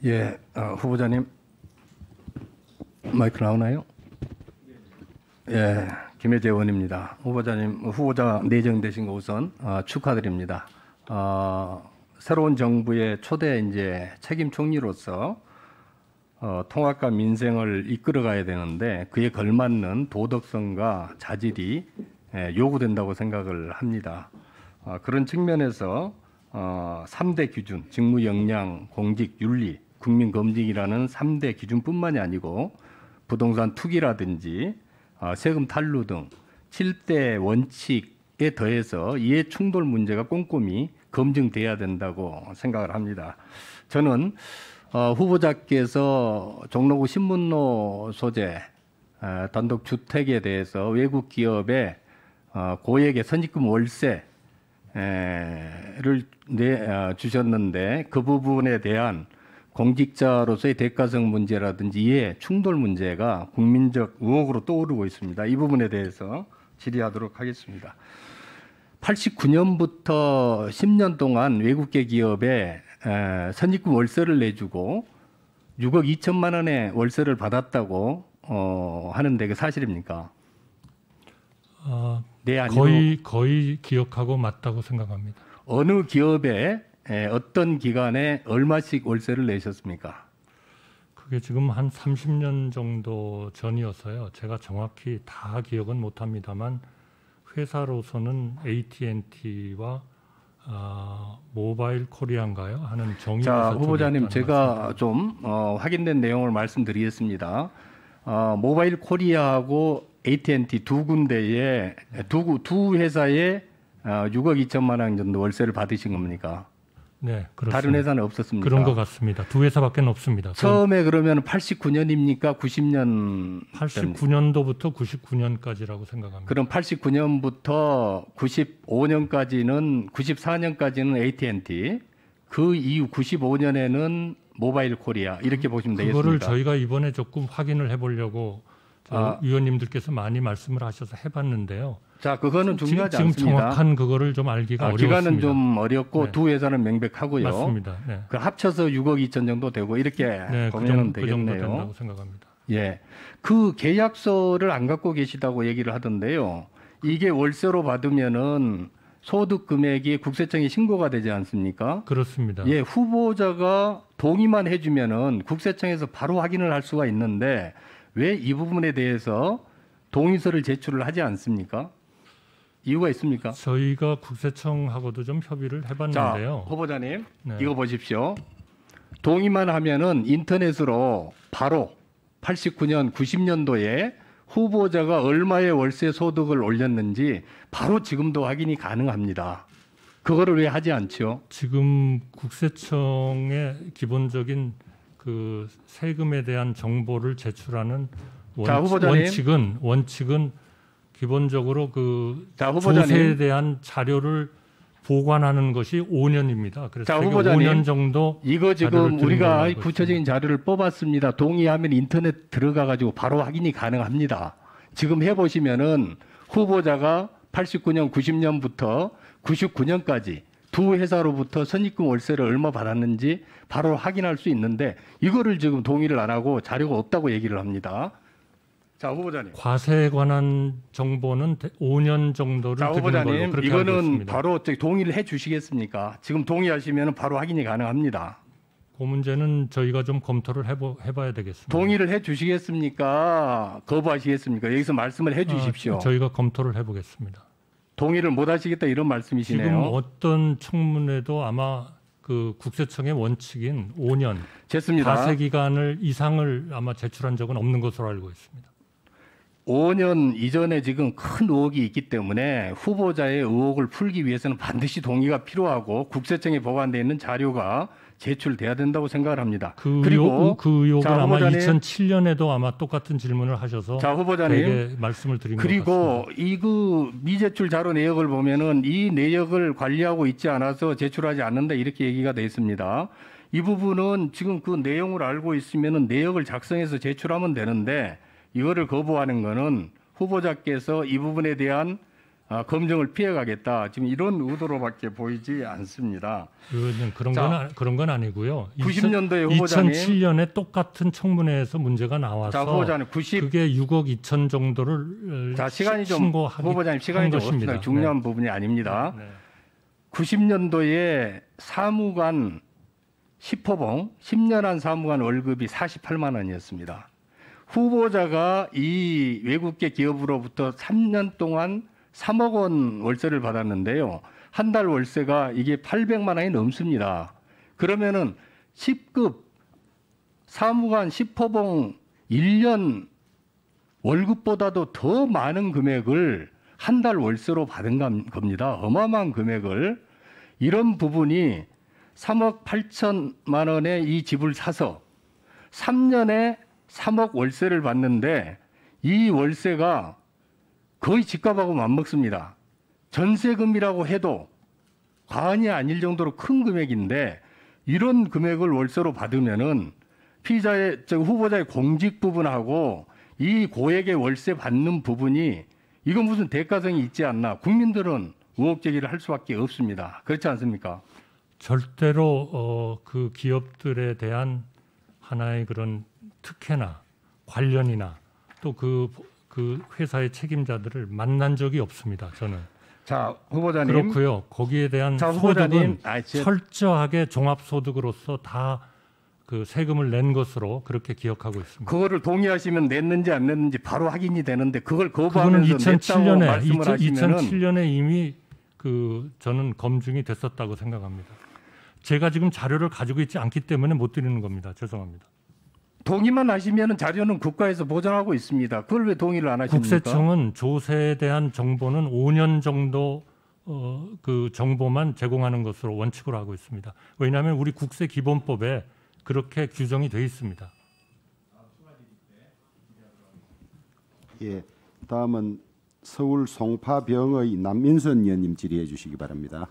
예, 후보자님 마이크 나오나요? 예, 김혜재 의원입니다. 후보자님, 후보자 내정되신 거 우선 축하드립니다. 새로운 정부의 초대 이제 책임 총리로서 통합과 민생을 이끌어가야 되는데 그에 걸맞는 도덕성과 자질이 요구된다고 생각을 합니다. 그런 측면에서 3대 기준, 직무 역량, 공직, 윤리, 국민 검증이라는 3대 기준뿐만이 아니고 부동산 투기라든지 세금 탈루 등 7대 원칙에 더해서 이해 충돌 문제가 꼼꼼히 검증돼야 된다고 생각을 합니다. 저는 후보자께서 종로구 신문로 소재 단독주택에 대해서 외국 기업의 고액의 선입금 월세를 주셨는데 그 부분에 대한 공직자로서의 대가성 문제라든지 이해 충돌 문제가 국민적 의혹으로 떠오르고 있습니다. 이 부분에 대해서 질의하도록 하겠습니다. 89년부터 10년 동안 외국계 기업에 선입금 월세를 내주고 6억 2천만 원의 월세를 받았다고 하는데 그 사실입니까? 네, 아니요. 거의 기억하고 맞다고 생각합니다. 어느 기업에 어떤 기간에 얼마씩 월세를 내셨습니까? 그게 지금 한 30년 정도 전이어서요. 제가 정확히 다 기억은 못합니다만 회사로서는 AT&T와 모바일 코리아인가요? 하는 정의. 자, 후보자님, 제가 좀 확인된 내용을 말씀드리겠습니다. 모바일 코리아하고 AT&T 두 군데에 두 회사에 6억 2천만 원 정도 월세를 받으신 겁니까? 네, 그렇습니다. 다른 회사는 없었습니까? 그런 것 같습니다. 두 회사밖에 없습니다. 처음에 그러면 89년입니까? 90년? 89년도부터 99년까지라고 생각합니다. 그럼 89년부터 95년까지는 94년까지는 AT&T, 그 이후 95년에는 모바일 코리아 이렇게 보시면 되겠습니까? 그거를 저희가 이번에 조금 확인을 해보려고 위원님들께서 많이 말씀을 하셔서 해봤는데요. 자, 그거는 중요하지 지금 않습니다. 정확한 그거를 좀 알기가 어렵습니다. 기간은 좀 어렵고 네. 두 회사는 명백하고요. 맞습니다. 네. 그 합쳐서 6억 2천 정도 되고 이렇게 보면 그 정도 되겠네요. 된다고 생각합니다. 예, 그 계약서를 안 갖고 계시다고 얘기를 하던데요. 이게 월세로 받으면은 소득 금액이 국세청에 신고가 되지 않습니까? 그렇습니다. 예, 후보자가 동의만 해주면은 국세청에서 바로 확인을 할 수가 있는데 왜 이 부분에 대해서 동의서를 제출을 하지 않습니까? 이유가 있습니까? 저희가 국세청하고도 좀 협의를 해봤는데요. 자, 후보자님, 네. 이거 보십시오. 동의만 하면은 인터넷으로 바로 89년, 90년도에 후보자가 얼마의 월세 소득을 올렸는지 바로 지금도 확인이 가능합니다. 그거를 왜 하지 않죠? 지금 국세청의 기본적인 그 세금에 대한 정보를 제출하는 원칙은 기본적으로 그 조세에 대한 자료를 보관하는 것이 5년입니다. 그래서 자, 후보자님, 5년 정도 이거 지금 우리가 구체적인 자료를 뽑았습니다. 동의하면 인터넷 들어가 가지고 바로 확인이 가능합니다. 지금 해보시면은 후보자가 89년, 90년부터 99년까지 두 회사로부터 선입금 월세를 얼마 받았는지 바로 확인할 수 있는데 이거를 지금 동의를 안 하고 자료가 없다고 얘기를 합니다. 자, 후보자님. 과세에 관한 정보는 5년 정도를 자, 드리는 걸로 후보자님, 그렇게 알고 이거는 있습니다. 바로 동의를 해 주시겠습니까? 지금 동의하시면 바로 확인이 가능합니다. 그 문제는 저희가 좀 검토를 해봐야 되겠습니다. 동의를 해 주시겠습니까? 거부하시겠습니까? 여기서 말씀을 해 주십시오. 저희가 검토를 해보겠습니다. 동의를 못 하시겠다 이런 말씀이시네요. 지금 어떤 청문회도 아마 그 국세청의 원칙인 5년 됐습니다. 과세 기간을 이상을 아마 제출한 적은 없는 것으로 알고 있습니다. 5년 이전에 지금 큰 의혹이 있기 때문에 후보자의 의혹을 풀기 위해서는 반드시 동의가 필요하고 국세청에 보관되어 있는 자료가 제출돼야 된다고 생각을 합니다. 그리고 그 의혹은 자, 아마 후보자님, 2007년에도 아마 똑같은 질문을 하셔서 자, 후보자님, 말씀을 드린 것 그리고 같습니다. 이 그 미제출 자료 내역을 보면은 이 내역을 관리하고 있지 않아서 제출하지 않는다 이렇게 얘기가 돼 있습니다. 이 부분은 지금 그 내용을 알고 있으면은 내역을 작성해서 제출하면 되는데 이거를 거부하는 거는 후보자께서 이 부분에 대한 검증을 피해가겠다. 지금 이런 의도로밖에 보이지 않습니다. 의원님 자, 그런 건 아니고요. 90년도에 후보자님 2007년에 똑같은 청문회에서 문제가 나와서 자, 후보자님 90 그게 6억 2천 정도를 자, 시간이 좀 신고하기 후보자님 시간이 좀 것입니다. 없습니다. 중요한 부분이 아닙니다. 네. 90년도에 사무관 10호봉 10년 한 사무관 월급이 48만 원이었습니다. 후보자가 이 외국계 기업으로부터 3년 동안 3억 원 월세를 받았는데요. 한 달 월세가 이게 800만 원이 넘습니다. 그러면은 10급 사무관 10호봉 1년 월급보다도 더 많은 금액을 한 달 월세로 받은 겁니다. 어마어마한 금액을. 이런 부분이 3억 8천만 원에 이 집을 사서 3년에 3억 월세를 받는데 이 월세가 거의 집값하고 맞먹습니다. 전세금이라고 해도 과언이 아닐 정도로 큰 금액인데 이런 금액을 월세로 받으면은 후보자의 공직 부분하고 이 고액의 월세 받는 부분이 이건 무슨 대가성이 있지 않나. 국민들은 의혹 제기를 할 수밖에 없습니다. 그렇지 않습니까? 절대로 그 기업들에 대한 하나의 그런 특혜나 관련이나 또 그 회사의 책임자들을 만난 적이 없습니다. 저는. 자, 후보자님. 그렇고요. 거기에 대한 자, 소득은 후보자님. 철저하게 종합소득으로서 다 그 세금을 낸 것으로 그렇게 기억하고 있습니다. 그거를 동의하시면 냈는지 안 냈는지 바로 확인이 되는데 그걸 그거는 거부하면서 냈다고 말씀을 하시면은 2007년에 이미 저는 검증이 됐었다고 생각합니다. 제가 지금 자료를 가지고 있지 않기 때문에 못 드리는 겁니다. 죄송합니다. 동의만 하시면은 자료는 국가에서 보존하고 있습니다. 그걸 왜 동의를 안 하십니까? 국세청은 조세에 대한 정보는 5년 정도 그 정보만 제공하는 것으로 원칙으로 하고 있습니다. 왜냐하면 우리 국세기본법에 그렇게 규정이 되어 있습니다. 예, 다음은 서울 송파병의 남민선 의원님 질의해 주시기 바랍니다.